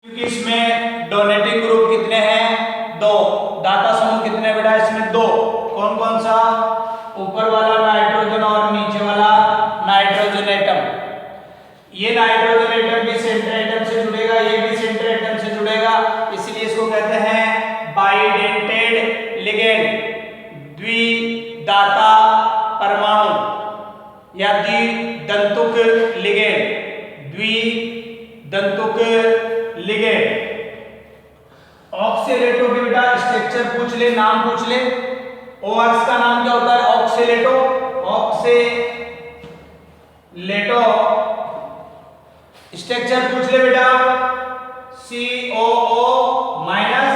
क्योंकि इसमें donating group कितने हैं? दो। दाता समूह कितने बेटा? इसमें दो। कौन कौन सा? ऊपर वाला नाइट्रोजन और नीचे वाला नाइट्रोजन एटम। ये नाइट्रोजन एटम भी सेंटर एटम से जुड़ेगा, ये भी सेंटर एटम से जुड़ेगा, इसलिए इसको कहते हैं बाइडेंटेड लिगेंड, द्विदाता परमाणु या द्विदंतुक लिगेंड, द्विदंतुक लिगेंड। ऑक्सीलेटो के बेटा स्ट्रक्चर पूछ ले, नाम पूछ ले। OX का नाम क्या होता है? ऑक्सीलेटो। ऑक्सीलेटो स्ट्रक्चर पूछ ले बेटा, COO माइनस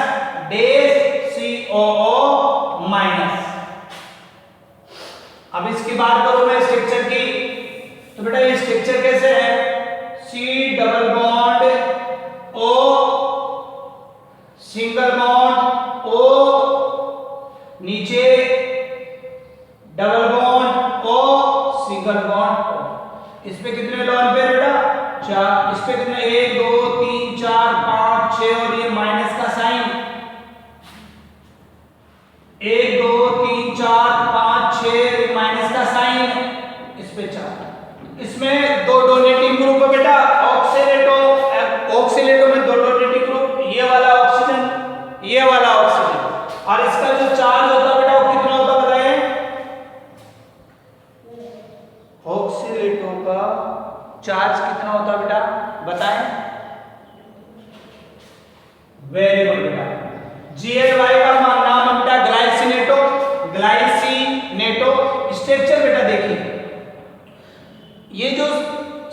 डेस COO माइनस। अब इसकी बात करूं मैं स्ट्रक्चर की, तो बेटा ये स्ट्रक्चर कैसे है? C double bond O single bond O, नीचे double bond O single bond O। इस पे कितने लोन पेयर बेटा? 4। इस पे कितने? 1 2 3 4 5 6 और ये माइनस का साइन। 1 2 3 4 5 6 माइनस का साइन, इस पे 4। इसमें दो डोनेटिंग ग्रुप है बेटा, ऑक्सीलेटो। ऑक्सीलेटो में दो डोनेटिंग ग्रुप, ये वाला ऑक्सीजन, ये वाला ऑक्सीजन। और इसका जो चार्ज होता है बेटा वो कितना होता है बताएं? ऑक्सीलेटो का चार्ज कितना होता है बेटा बताएं? वेरी गुड बेटा। GLY का नाम है बेटा ग्लाइसिनेटो। ग्लाइसिनेटो स्ट्रक्चर बेटा देखिए, ये जो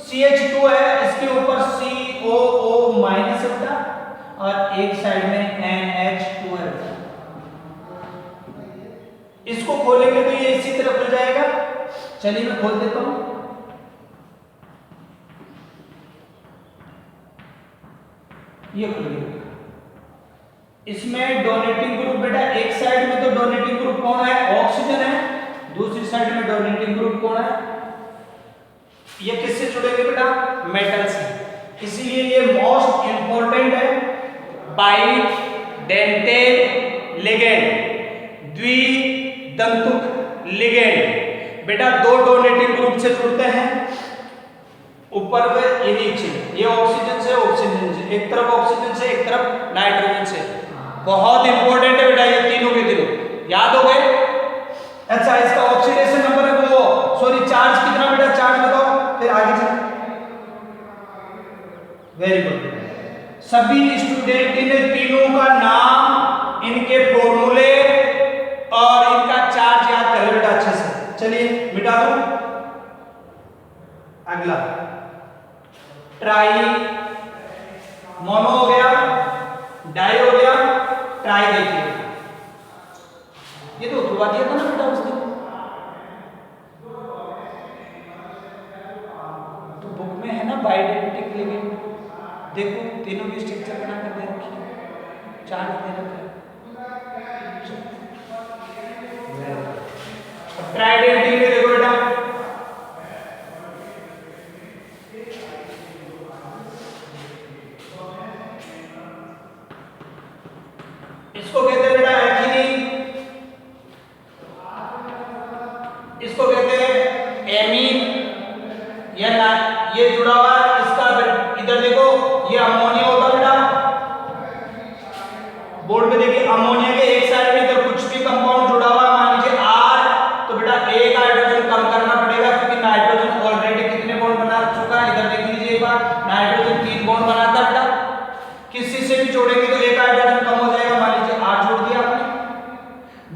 CH2 है इसके ऊपर COO माइनस है बेटा, और एक साइड में NH2 है। इसको खोलेंगे तो ये इसी तरह खुल जाएगा। चलिए मैं खोल देता हूं। ये खुल गया। इसमें डोनेटिंग ग्रुप बेटा, एक साइड में तो डोनेटिंग ग्रुप कौन है? ऑक्सीजन है। दूसरी साइड में डोनेटिंग ग्रुप कौन है? ये किससे जुड़ेंगे बेटा? मेटल से। इसीलिए ये मोस्ट इंपॉर्टेंट है, बाइडेंटेड लिगेंड, द्विदंतुक लिगेंड। बेटा दो डोनेटिंग ग्रुप से जुड़ते हैं, ऊपर व ये नीचे, ये ऑक्सीजन से ऑक्सीजन से, एक तरफ ऑक्सीजन से एक तरफ नाइट्रोजन से। बहुत इंपॉर्टेंट है बेटा ये तीनों के तीनों, याद हो गए? अच्छा, इसका ऑक्सीडेशन नंबर है वो, सॉरी चार्ज कितना बेटा? चार्ज बताओ फिर आगे चल। Very good. सभी स्टूडेंट इन तीनों का नाम, इनके फॉर्मूले और इनका चार्ज याद करें बेटा अच्छे से। चलिए मिटा दो। अगला ट्राई मोनो हो गया, डाई हो गया, ट्राई देखिए। ये तो उतरवा दिया था ना बेटा उसने, तो बुक में है ना बाइडेंटिक लिगेंड। देखो तीनों की स्ट्रक्चर बना कर दे रखी है, चार्ज दे रखा है। ट्राइडेंटिक में देखो बेटा, इसको कहते हैं बेटा एथिलीन, इसको कहते हैं एमीन। ये जुड़ा हुआ है इसका, इधर देखो ये अमोनिया होता है बेटा। बोर्ड पे देखिए अमोनिया के एक साइड में इधर कुछ भी कंपाउंड जुड़ा हुआ है, मान लीजिए R, तो बेटा एक हाइड्रोजन कम करना पड़ेगा, क्योंकि नाइट्रोजन ऑलरेडी कितने बॉन्ड बना चुका है? इधर देख लीजिए एक बार, नाइट्रोजन 3 बॉन्ड बनाता है बेटा। किसी से भी जोड़ेंगे तो एक हाइड्रोजन कम हो जाएगा, मान लीजिए R जोड़ दिया आपने।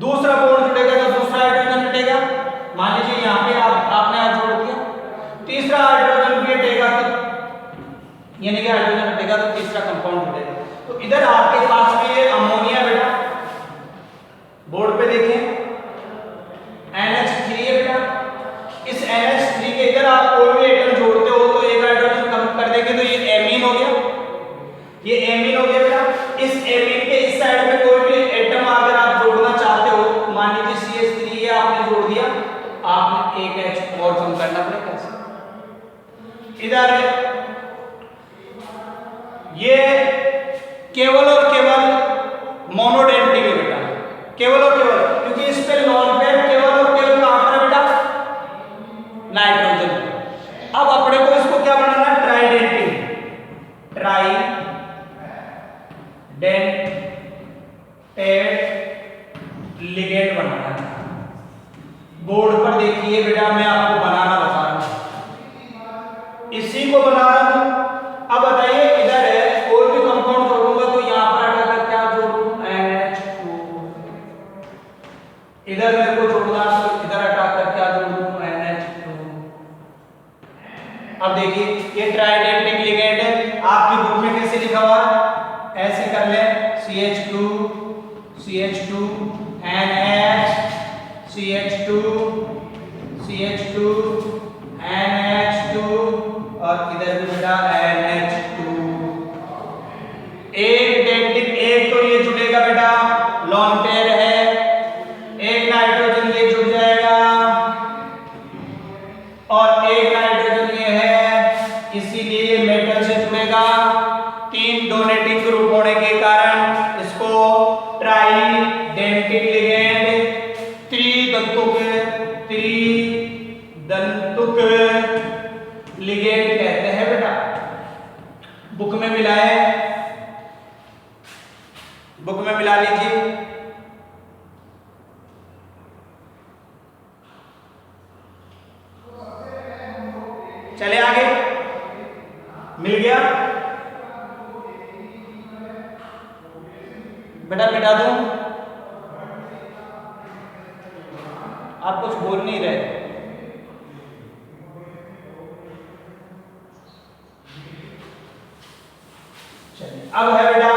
दूसरा बॉन्ड जुड़ेगा तो दूसरा हाइड्रोजन हटेगा, मान लीजिए यहाँ पे आपने R जोड़ दिया। तीसरा हाइड्रोजन भी हटेगा, तो यानी कि हाइड्रोजन हटेगा तो तीसरा कंपाउंड जुड़ेगा। तो इधर आपके पास में ये अमोनिया बेटा, बोर्ड पे देखें NH3 है बेटा। इस NH3 के इधर आप कोई भी एटम जोड़ते हो तो एक हाइड्रोजन कम कर देंगे तो ये एमीन हो गया, ये एमीन हो गया बेटा। इस एमीन के इस साइड में कोई भी एटम अगर आप जोड़ना चाहते हो, मान लीजिए CH3 ये आपने जोड़ दिया, आपने एक H और कम करना पड़ेगा। इधर ये केवल और केवल मोनोडेंटिक है बेटा, केवल और केवल, क्योंकि इस पे लॉन पेयर केवल और केवल कहां पर है बेटा, नाइट्रोजन। अब अपने को इसको क्या बनाना है, ट्राइडेंटिक, लिगेंड बनाना है। बोर्ड पर देखिए बेटा, मैं आपको बनाना बता रहा हूं, इसी को बना रहा हूं। अब बताइए, इधर है कोई भी कंपाउंड जोड़ूंगा तो यहां पर हटाकर क्या जोड़ूं, NH2। इधर मेरे को जोड़ना तो इधर हटाकर क्या जोड़ूं, NH2। अब देखिए ये ट्राइडेंटिक लिगेंड है, आपकी बुक में कैसे लिखा हुआ है, ऐसे कर ले, CH2 CH2 NH CH2 CH2 NH2 और इधर भी बेटा NH2। एक डेंटिक, एक तो ये जुड़ेगा बेटा, लॉन पेयर है, एक नाइट्रोजन ये जुड़ जाएगा और एक नाइट्रोजन ये है, इसीलिए ये मेटल से जुड़ेगा। 3 डोनेटिंग ग्रुप होने के कारण इसको ट्राइडेंटिक लिगेंड, त्रिदंतुक लिगेंड कहते हैं बेटा। बुक में मिलाए, बुक में मिला लीजिए। चले आगे, मिल गया बेटा, मिटा दूं, आप कुछ बोल नहीं रहे। चलिए, अब है बेटा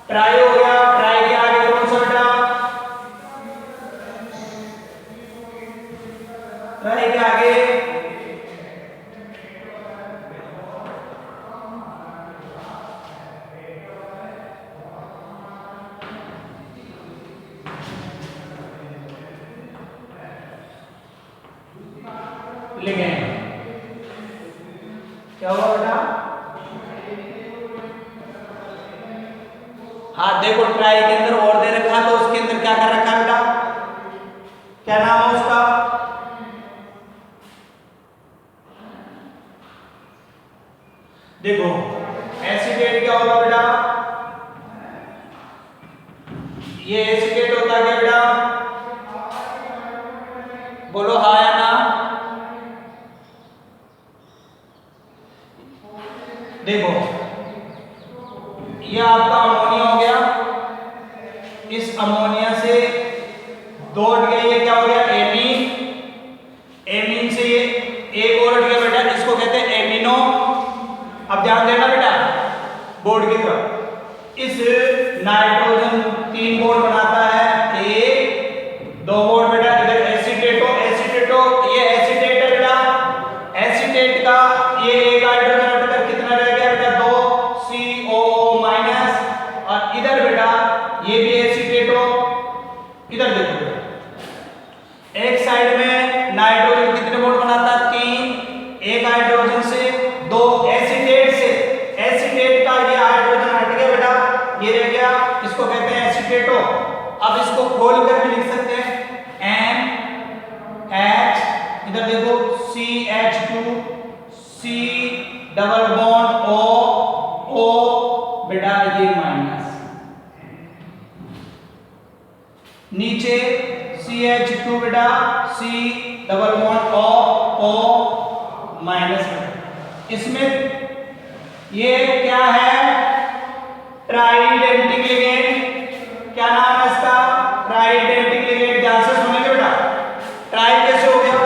ट्राई हो गया, ट्राई के आगे कौन सा बेटा, ट्राई के आगे लिगेंड। क्या हुआ बेटा, हाँ देखो ट्राई के अंदर और दे रखा तो उसके अंदर क्या कर रखा बेटा, क्या नाम है उसका, देखो एसीटेट क्या होता बेटा, ये एसीटेट होता है क्या बेटा, बोलो हाँ या ना। देखो ये आपका अमोनिया हो गया, इस अमोनिया से दो हट गए, ये क्या हो गया, एमीन, एमीन से ये एक और हट गया बेटा, इसको कहते हैं एमिनो। अब ध्यान देना बेटा बोर्ड की तरफ, इस नाइट्रोजन 3 बोर्ड बनाता है, 1 2 बोर्ड बेटा, इधर एसीटेटो, एसीटेटो ये एसीटेट है बेटा, एसीटेट का ये एक हाइड्रोजन हटकर कितना रह गया बेटा, 2 COO माइनस, और इधर बेटा ये भी एसीटेटो। इधर देखो बेटा, एक साइड में नाइट्रोजन कितने बोर्ड बनाता है, 3, एक हाइड्रोजन से 2 एसीटेट से, एसीटेट का ये हाइड्रोजन हट गया बेटा, ये रह गया, इसको कहते हैं एसीटेटो। अब इसको खोल कर भी लिख सकते हैं, NH, इधर देखो CH2 C double bond O बेटा ये माइनस, नीचे CH2 बेटा C double bond O minus. इसमें ये क्या है, ट्राइडेंटिक लिगेंड, क्या नाम है इसका, ट्राइडेंटिक लिगेंड। ध्यान से सुनेंगे बेटा, ट्राई कैसे हो गया,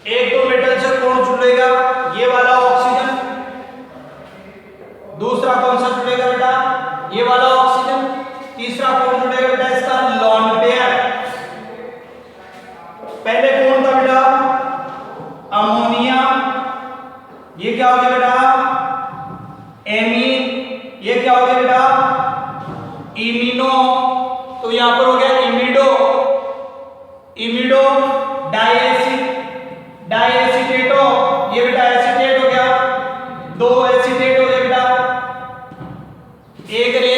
एक तो मेटल से कौन जुड़ेगा, ये वाला ऑक्सीजन, दूसरा कौन सा जुड़ेगा बेटा, ये वाला ऑक्सीजन, तीसरा कौन जुड़ेगा बेटा इसका, लॉन पेयर। पहले कौन था बेटा, अमोनिया, ये क्या हो गया बेटा, एमीन, ये क्या हो गया बेटा, इमिनो, तो यहां पर हो गया इमिडो, इमिडो डाइएसीटेटो, ये बेटा एसीटेट हो गया, 2 एसीटेट हो गया बेटा, एक रे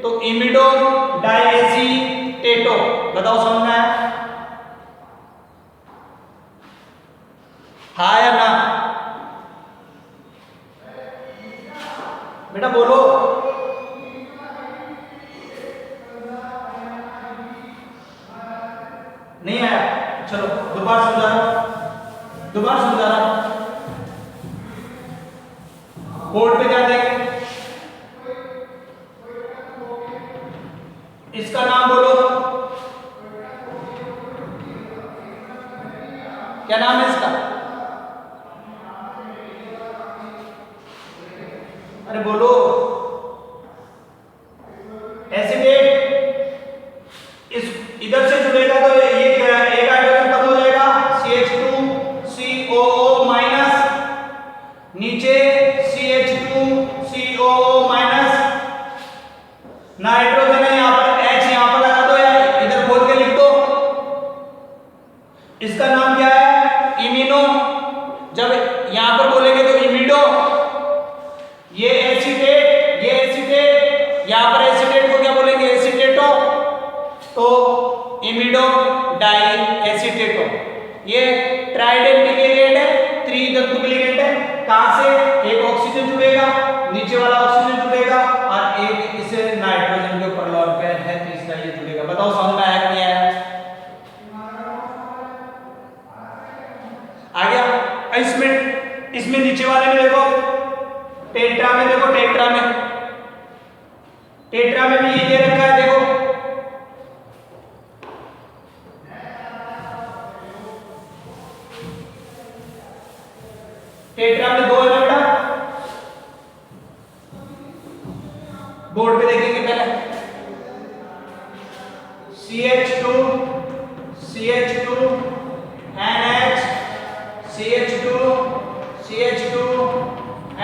तो इमिडो डाइएसीटेटो, बताओ समझ में आया? हाँ या ना? बेटा बोलो। नहीं आया? चलो दोबारा समझा रहा हूं, दोबारा समझा रहा हूं। बोर्ड पे क्या देखें? इसका नाम बोलो, क्या नाम है इसका? अरे बोलो। एसिडेट, इस इधर से जुड़ेगा तो ये एक हाइड्रोजन कब हो जाएगा? CH2COO माइनस, नीचे CH2COO माइनस, नाइट्रोजन है यहां पर, H यहां पर लगा दो या इधर खोल के लिख दो। इसका नाम क्या है? इमिनो। जब यहां पर बोलेंगे तो इमिडो, ये एसिटेट, ये एसिटेट, यहां पर एसिटेट को क्या बोलेंगे? एसिटेटो, तो इमिडो डाई एसिटेटो। ये ट्राइडेंटिक लिगेंड है, त्रितंतुक लिगेंड है। कहां से? एक ऑक्सीजन जुड़ेगा, नीचे वाला ऑक्सीजन जुड़ेगा और एक इसे नाइट्रोजन के ऊपर लॉन पेयर है, तीसरा ये जुड़ेगा। बताओ समझ में आया कि नहीं आया? आ गया? इसमें नीचे वाले में देखो, टेट्रा में देखो, टेट्रा में भी ये दे रखा है, देखो टेट्रा में 2 है ना बेटा? बोर्ड पे देखेंगे पहले, CH2 NH, CH2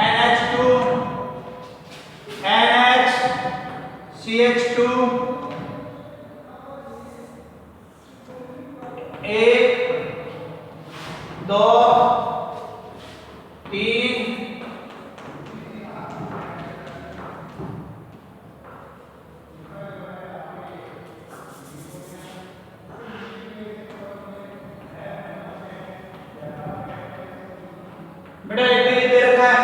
NH2 NH, CH2 1 2 3 बेटा एक ये दे रखा है,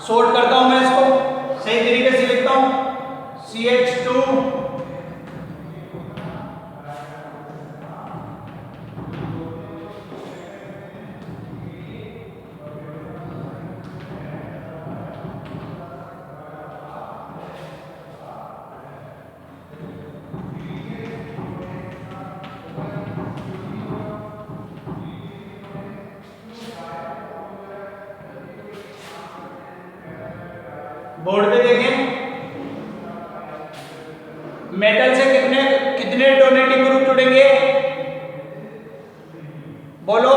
सोल्व करता हूं मैं इसको, सही तरीके से लिखता हूं। CH2 बोर्ड पे देखें, मेटल से कितने डोनेटिंग ग्रुप जुड़ेंगे? बोलो।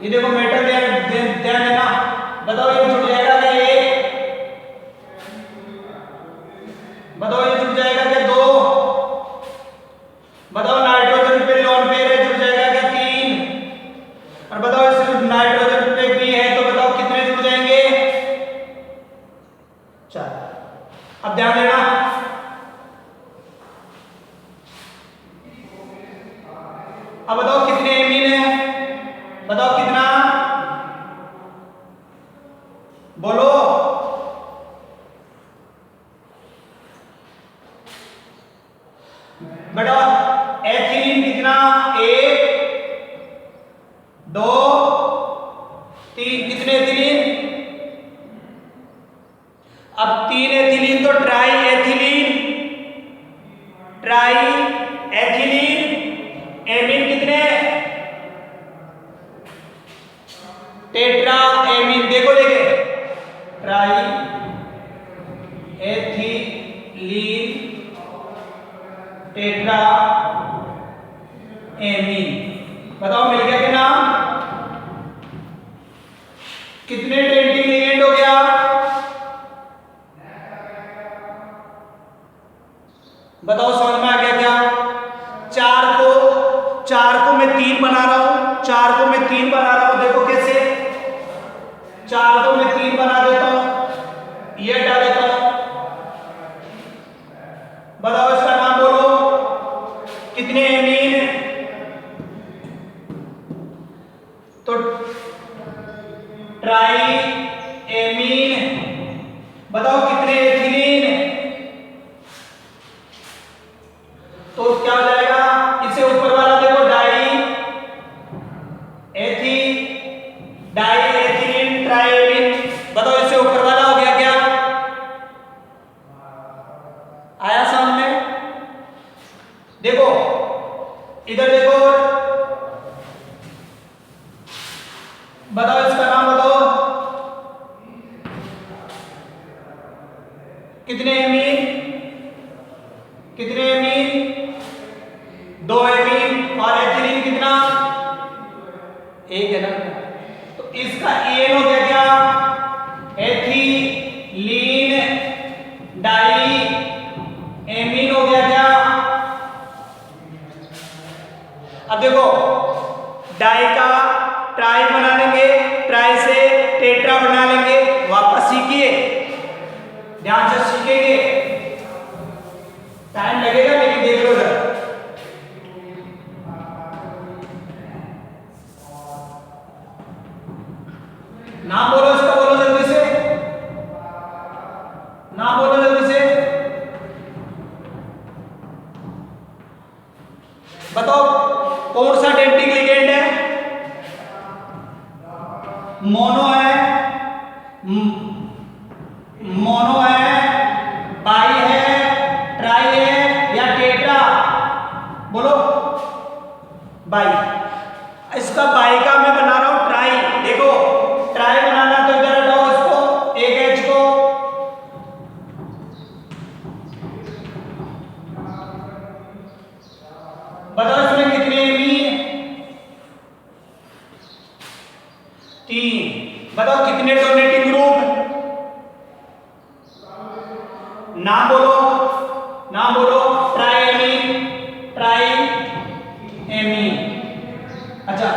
ये देखो मेटल ध्यान देना, बताओ ये जुड़ जाएगा क्या? ये बताओ ये जुड़ जाएगा क्या? 2। बताओ नाइट्रोजन पे लोन पेयर है, जुड़ जाएगा क्या? 3। और बताओ इस नाइट्रोजन पे भी है तो बताओ कितने जुड़ जाएंगे? 4। अब ध्यान देना, अब बताओ कितने एमीन है? बताओ कितना? बोलो। बेटा एथिलीन कितना? 1 2 3, कितने एथिलीन? अब 3 एथिलीन तो ट्राई एथिलीन, एमीन कितने? टेट्रा एमीन, देखो ट्राई एथिलीन टेट्रा एमीन। बताओ मिल गया कि नाम? कितने डेंटिंग लिगेंड हो गया? बताओ समझ में आ गया क्या? 4 को मैं 3 बना रहा हूं, देखो 4 तो मैं 3 बना देता हूं, ये हटा देता हूं। बताओ इसका नाम बोलो, कितने एमीन? तो ट्राई एमीन। बताओ कितने एथिलीन? तो क्या हो जाएगा, इसे ऊपर वाला देखो, डाई एथिलीन ट्राइएमीन। बताओ इससे ऊपर वाला हो गया क्या? आया सामने? देखो इधर देखो, बताओ इसका नाम बताओ, कितने एमीन? कितने एमीन? 2 एमीन। और एथिलीन कितना? 1 है ना। तो इसका एन हो गया क्या? एथिलीन डाई एमीन हो गया क्या? अब देखो, डाई का ट्राई बना लेंगे, ट्राई से टेट्रा बना लेंगे। वापस सीखिए, ध्यान से सीखेंगे, टाइम लगेगा लेकिन देख लो जरा। नाम बोलो इसका, बोलो जल्दी से, नाम बोलो जल्दी से। बताओ कौन सा डेंटिक लिगेंड है? मोनो है, मोनो है, बाई है, ट्राई है या टेट्रा? बोलो। बाई। इसका बाई का मैं बना रहा हूं ट्राई। देखो ट्राई बनाना तो इधर हटाओ इसको, एक एच को, बताओ इसमें कितने एमीन? 3। बताओ कितने डोनेटिंग ग्रुप? नाम बोलो, नाम बोलो। Try amine, try amine. अच्छा,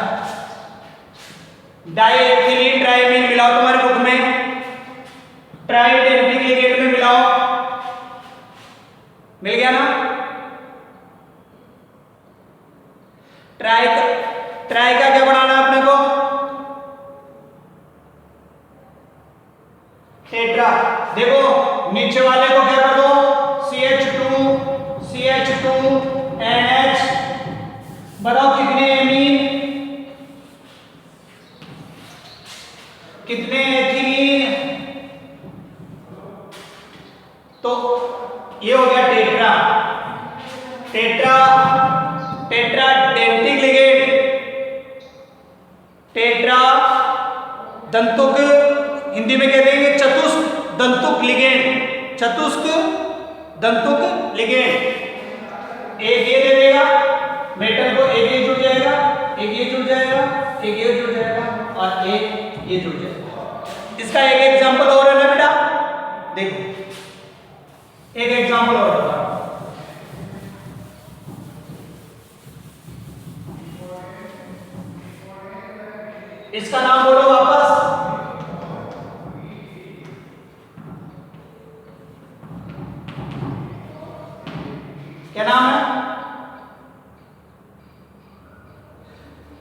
डाइएथिलीन ट्राइमीन मिलाओ तुम्हारे बुक में, ट्राइडेंटिक लिगेंड में मिलाओ, मिल गया ना? ट्राई का क्या बनाना है अपने को? टेट्रा। देखो नीचे वाले को क्या कर दो, CH2 NH। बताओ कितने एमीन? कितने एथिलीन? तो ये हो गया tetra. Tetra dentate ligand, tetra दंतुक, हिंदी में कह देंगे चतुष्क दंतुक लिगेंड, चतुष्क दंतुक लिगेंड। एक ये दे देगा मेटल को, एक ये जुड़ जाएगा, एक ये जुड़ जाएगा, एक ये जुड़ जाएगा और एक ये जुड़ जाएगा। इसका एक एग्जांपल और है ना बेटा, देखो एक एग्जांपल और बता। इसका नाम बोलो वापस, क्या नाम है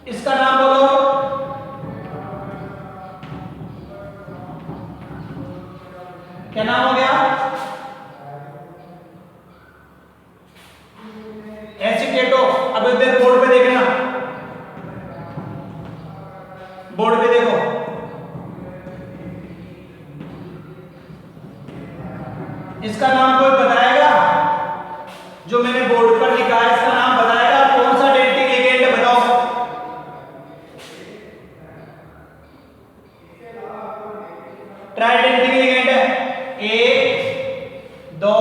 इसका? नाम बोलो, क्या नाम हो गया? एसीटेटो। अब इधर बोर्ड पे देखना, बोर्ड पे देखो, इसका नाम कोई बताएगा? जो मैंने बोर्ड पर लिखा है इसका नाम बताएगा? कौन सा डेंटिक लिगेंड है बताओ? ट्राइडेंटिक लिगेंड है। 1 2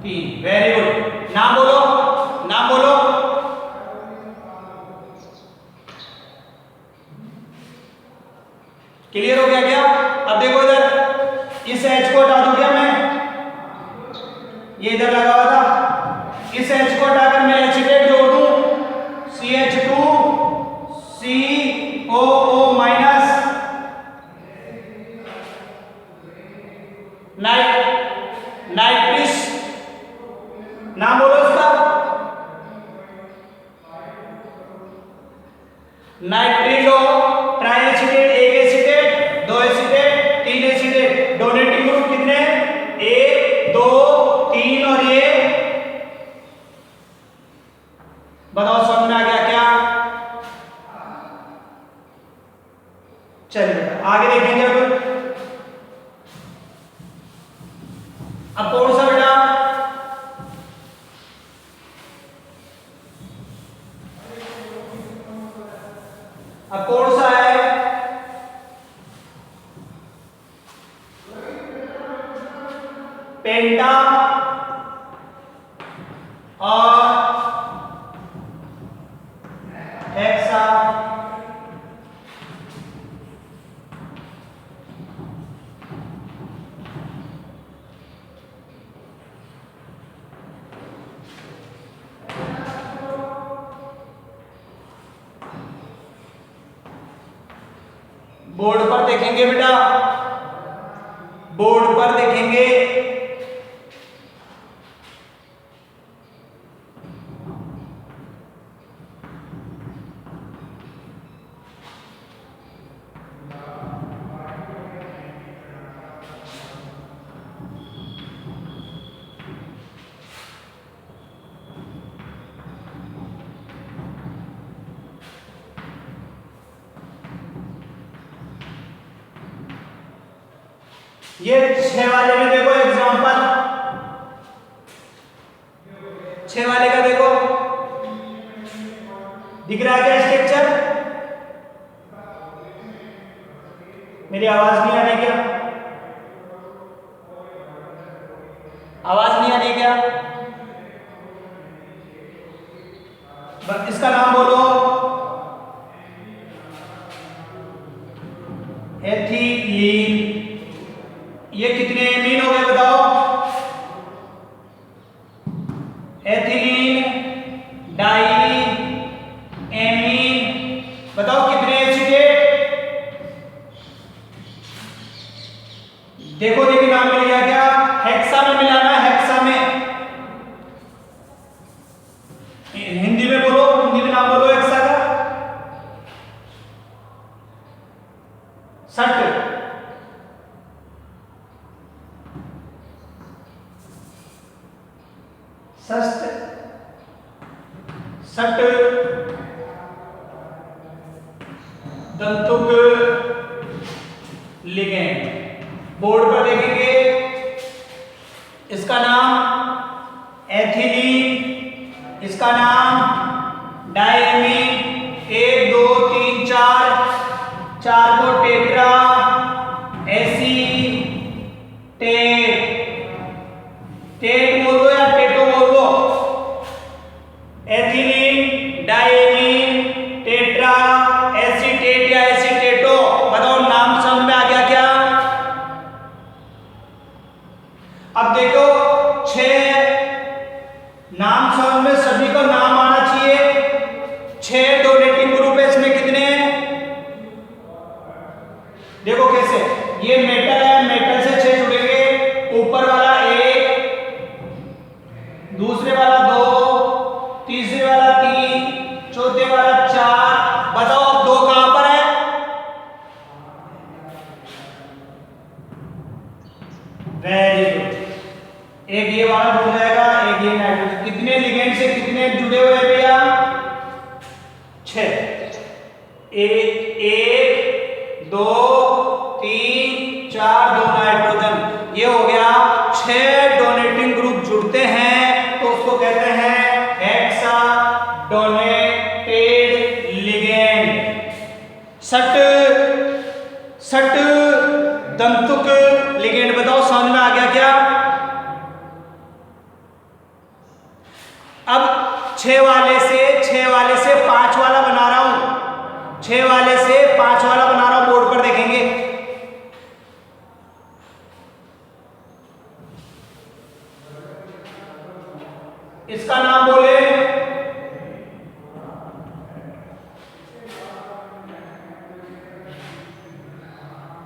3। Very good. नाम बोलो, नाम बोलो। क्लियर हो गया क्या? अब देखो इधर, इस एच को हटा दूं क्या मैं? ये इधर लगा हुआ था, इस एच को हटाकर मैं एसीटेट जोड़ दूं, CH2COO- नाइट्रिलो, ट्राई एसिटेट, एक एसिटेट, दो एसिटेट, तीन एसिटेट। डोनेटिंग ग्रुप कितने? 1 2 3 और ये बताओ समझ में आ गया क्या? चलिए आगे देखेंगे। अब कौन सा बेटा? अब कौन सा है? पेंटा और हेक्सा। बोर्ड पर देखेंगे बेटा, बोर्ड पर देखेंगे। ये 6 वाले में देखो एग्जांपल, 6 वाले का देखो दिख रहा है क्या स्ट्रक्चर? मेरी आवाज नहीं आ रही क्या? आवाज नहीं आ रही क्या? इसका नाम बोलो। एथिलीन। ये कितने एमीन हो गए बताओ? Ethylene, diamine. बताओ कितने एसिटेट? देखो देखिए नाम मिल गया क्या? हेक्सा में मिलाना है, हेक्सा में। हिंदी में बोलो, हिंदी में नाम बोलो हेक्सा का। सट। षष्ठ, सट, दंतुक लिगेंड। बोर्ड पर देखेंगे, इसका नाम एथिलीन, इसका नाम डायमीन। 1 2 3 4, 4 को टेट्रा एसीटेट। टेट बोलो या टेटो बोलो? एथिलीन, डायमीन, टेट्रा एसीटेट या एसीटेटो। बताओ नाम समझ में आ गया क्या? अब देखो 6 नाम समझ में, सभी का नाम आना चाहिए। 6 डोनेटिंग ग्रुप है, इसमें कितने हैं? देखो कैसे, ये मेटल है, मेटल से 6 जुड़ेंगे। ऊपर वाला 1, दूसरे वाला 2, तीसरे वाला 3, चौथे वाला 4। बताओ अब 2 कहां पर है? Very good. एक ये वाला जुड़ जाएगा, एक ये नाइट्रोजन। कितने लिगेंड से कितने जुड़े हुए हैं भैया? 6। 1 2 3 4, 2 नाइट्रोजन। ये हो गया 6 डोनेटिंग ग्रुप जुड़ते हैं तो उसको कहते हैं हेक्सा डोनेटेड लिगेंड। सट, सट दंतुक लिगेंड। बताओ समझ में आ गया क्या? अब 6 वाले से 5 वाला बना रहा हूं। 6 वाले से 5 वाला बना रहा हूं, बोर्ड पर देखेंगे। इसका नाम बोले,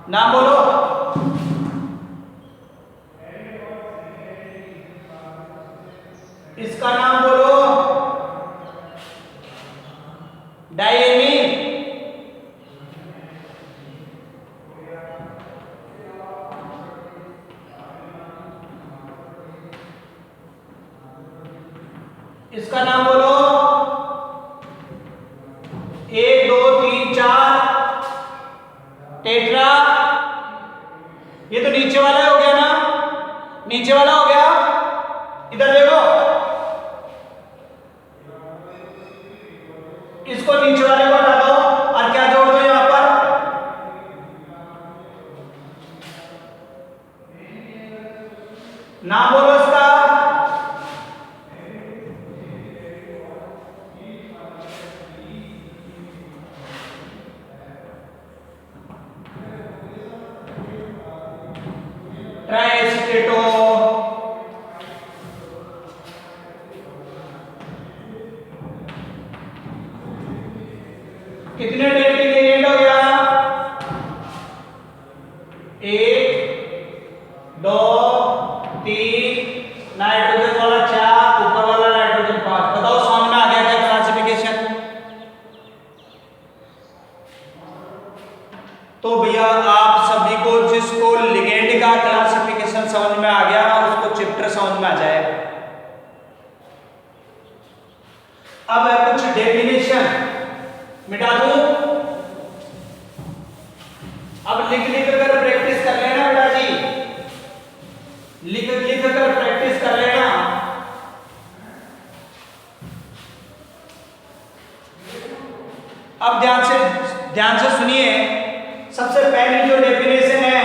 नाम बोलो। इसका नाम बोलो डायमीन। 1 2 3 4 टेट्रा। ये तो नीचे वाला हो गया ना, नीचे वाला हो गया। इधर देखो, इसको नीचे वाले को हटा दो और क्या जोड़ दो यहां पर, नाम बोलो इसका। ट्राइएसिटेटो। कितने डेल्टिक लिगेंड हो गया, 1 2 3, नाइट्रोजन वाला 4, ऊपर वाला नाइट्रोजन 5। बताओ समझ में आ गया क्या क्लासिफिकेशन? तो भैया आप सभी को जिसको लिगेंड का क्लासिफिकेशन समझ में आ गया उसको चैप्टर समझ में आ जाएगा। अब है कुछ डेफिनेशन, मिटा दूं। अब लिख लिख कर प्रैक्टिस कर लेना बेटा जी, लिख लिख कर प्रैक्टिस कर लेना। अब ध्यान से सुनिए। सबसे पहली जो डेफिनेशन है,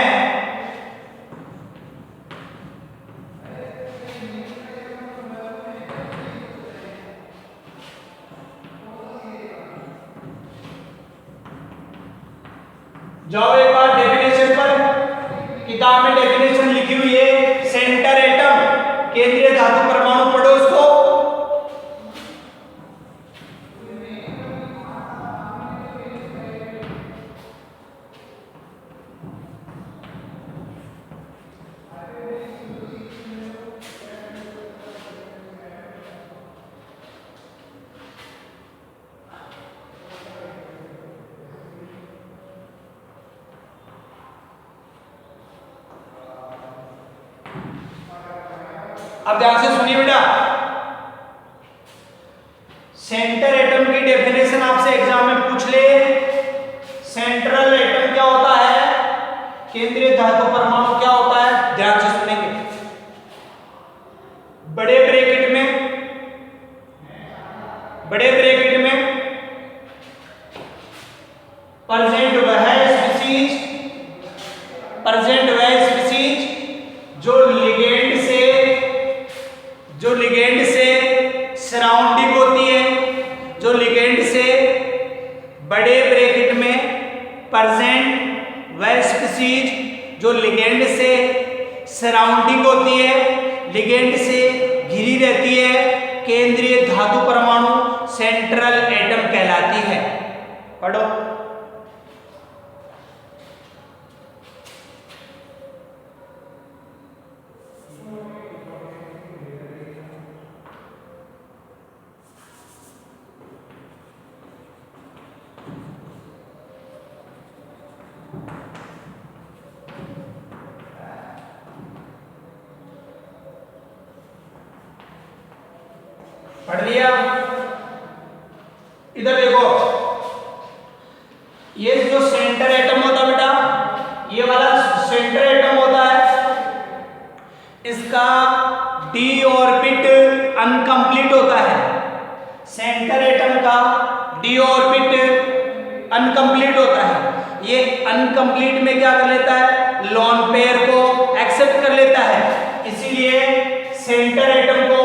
जाओ एक बार डेफिनेशन पर, किताब में डेफिनेशन लिखी हुई है, सेंटर एटम, केंद्रीय धातु परमाणु, पढ़ो उसको। अब ध्यान से सुनिए बेटा, सेंटर एटम की डेफिनेशन आपसे एग्जाम में पूछ ले। सेंट्रल एटम क्या होता है, केंद्रीय धातु परमाणु क्या होता है, ध्यान से सुनेंगे। बड़े ब्रैकेट में प्रेजेंट वह स्पीसीज जो लिगेंड से सराउंडिंग होती है, जो लिगेंड से, बड़े ब्रैकेट में प्रेजेंट वह स्पीसीज जो लिगेंड से सराउंडिंग होती है, लिगेंड से घिरी रहती है, केंद्रीय धातु परमाणु सेंट्रल एटम कहलाती है। पढ़ो। पढ़ लिया? इधर देखो, ये जो सेंटर एटम होता है बेटा, ये वाला सेंटर एटम होता है, इसका डी ऑर्बिट अनकंप्लीट होता है। सेंटर एटम का डी ऑर्बिट अनकंप्लीट होता है। ये अनकंप्लीट में क्या कर लेता है, लोन पेयर को एक्सेप्ट कर लेता है। इसीलिए सेंटर एटम को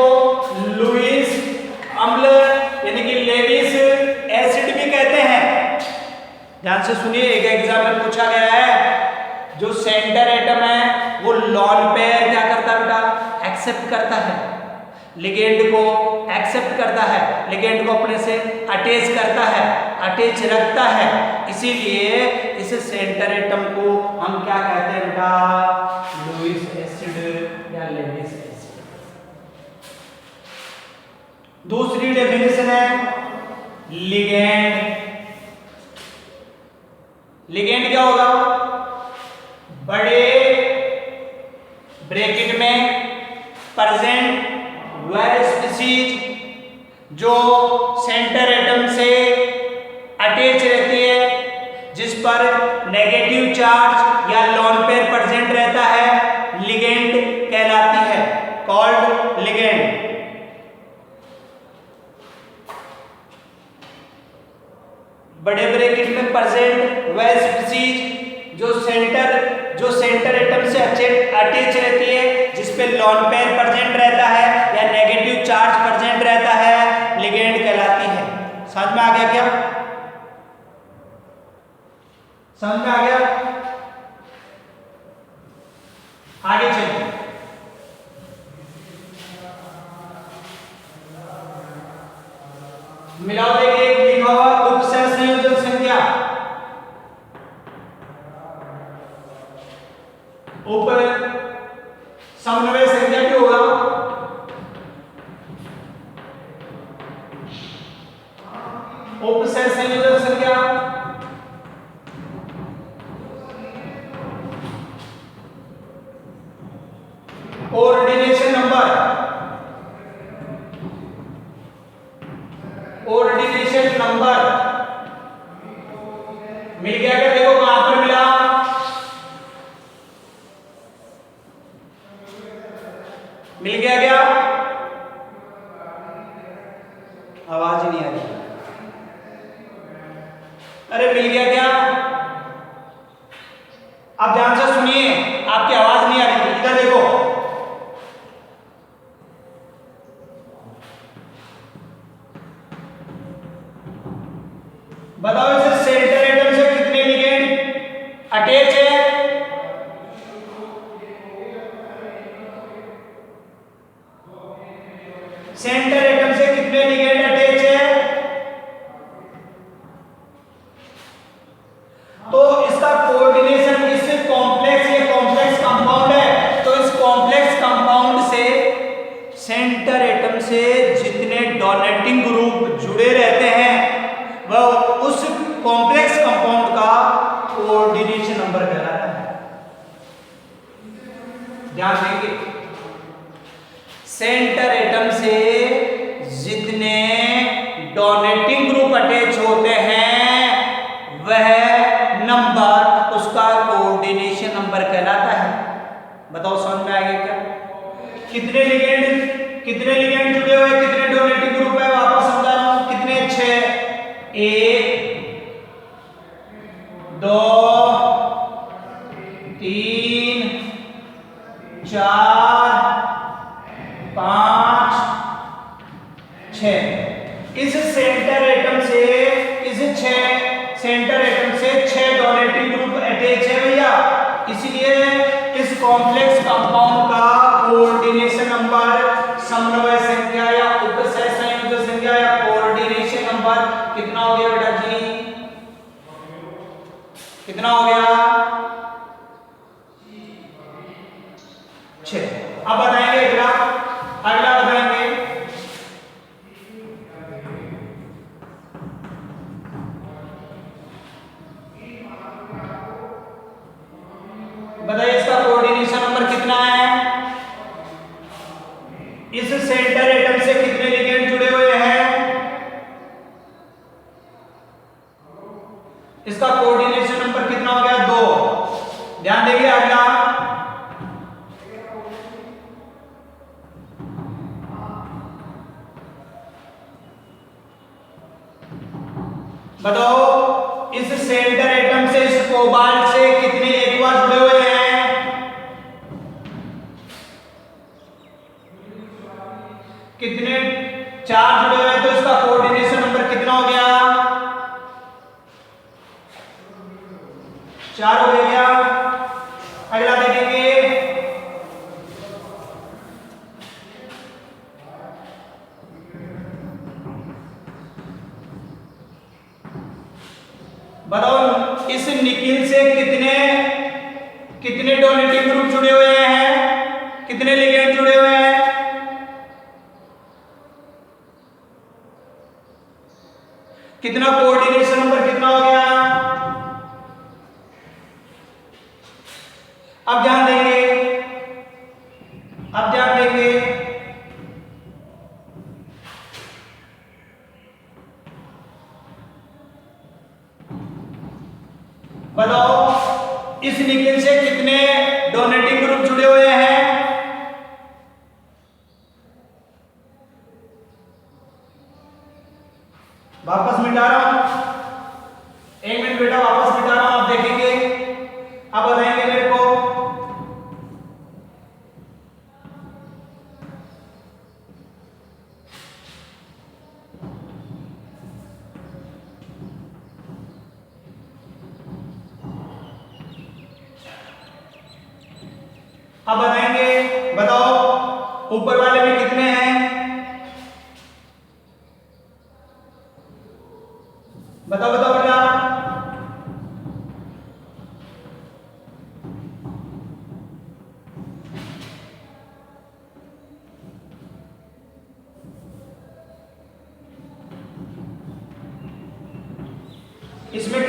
लुईस अम्ल यानी कि लेविस एसिड भी कहते हैं। ध्यान से सुनिए, एक एग्जाम में पूछा गया है, जो सेंटर एटम है वो लोन पेयर क्या करता है बेटा, एक्सेप्ट करता है, लिगेंड को एक्सेप्ट करता है, लिगेंड को अपने से अटैच करता है, अटैच रखता है। इसीलिए इस सेंटर एटम को हम क्या कहते हैं बेटा, लुईस एसिड या लेविस एसिड। दूसरी डेफिनेशन है लिगेंड। लिगेंड क्या होगा, बड़े ब्रैकेट में प्रेजेंट वह स्पीसीज जो सेंटर एटम से पर नेगेटिव चार्ज या लोन पेयर प्रेजेंट रहता है, लिगेंड कहलाती है, कॉल्ड लिगेंड। बड़े ब्रैकेट में प्रेजेंट वह स्पीशीज जो सेंटर एटम से अटैच रहती है, जिसपे लोन पेयर प्रेजेंट रहता है या नेगेटिव चार्ज प्रेजेंट रहता है, लिगेंड कहलाती है। समझ में आ गया क्या? समझ में आ गया? आगे चलिए। मिलाओ देखिए, लिखा हुआ उपसर्ग संयोजन संख्या, ऊपर समन्वय संख्या क्या होगा? उपसर्ग संयोजन संख्या कोऑर्डिनेशन नंबर, कोऑर्डिनेशन नंबर मिल गया क्या? देखो कहां पर मिला, मिल गया क्या? आवाज ही नहीं आ रही। अरे मिल गया क्या? आप ध्यान से सुनिए, आपकी आवाज नहीं आ रही थी। इधर देखो, बताओ इसे सेंटर एटम से कितने लिगेंड अटैच है? सेंटर एटम से कितने लिगेंड अटैच है? तो इसका कोऑर्डिनेशन, इस कॉम्प्लेक्स, ये कॉम्प्लेक्स कंपाउंड है, तो इस कॉम्प्लेक्स कंपाउंड से सेंटर एटम से जितने डोनेटिंग ग्रुप जुड़े रहते हैं, वह उस कॉम्प्लेक्स कंपाउंड का कोऑर्डिनेशन नंबर कहलाता है। ध्यान देंगे, सेंटर एटम से जितने डोनेटिंग ग्रुप अटैच होते हैं, वह नंबर उसका कोऑर्डिनेशन नंबर कहलाता है। बताओ समझ में आ गया क्या? कितने लिगेंड जुड़े हुए, कितने डोनेटिंग ग्रुप है? वापस समझा रहा हूं, कितने? 6, 1 2 3 4 5 6। इस सेंटर एटम से, सेंटर एटम से 6 डोनेटिंग ग्रुप अटैच है भैया, इसलिए इस कॉम्प्लेक्स कंपाउंड का कोऑर्डिनेशन नंबर, समन्वय संख्या या उपसय संयोजन संख्या या कोऑर्डिनेशन नंबर कितना हो गया बेटा जी? कितना हो गया? 6। अब बताएंगे अगला बताएंगे। बताइए इसका कोऑर्डिनेशन नंबर कितना है? इस सेंटर एटम से कितने लिगेंड जुड़े हुए हैं? इसका कोऑर्डिनेशन नंबर कितना हो गया? 2। ध्यान देंगे अगला, बताओ इस सेंटर एटम से, इस कोबाल्ट से कितने एक्वा जुड़े हुए हैं? कितने? 4 जुड़े हुए हैं, तो इसका कोऑर्डिनेशन नंबर कितना हो गया? 4 हो गया। अगला देखेंगे, बताओ इस निकिल से कितने डोनेटिंग ग्रुप जुड़े हुए हैं? कितने लिगेंड जुड़े हुए हैं? कितना कोऑर्डिनेशन नंबर कितना हो गया? अब ध्यान देंगे, अब ध्यान देंगे, बताओ इस निकेल से कितने डोनेटिंग ग्रुप जुड़े हुए हैं? वापस मिटा रहा हूं, 1 मिनट बेटा, वापस मिटा रहा हूं, आप देखेंगे। अब बताएंगे मेरे को अब बताएंगे, बताओ ऊपर वाले में कितने हैं? बताओ बताओ बेटा। इसमें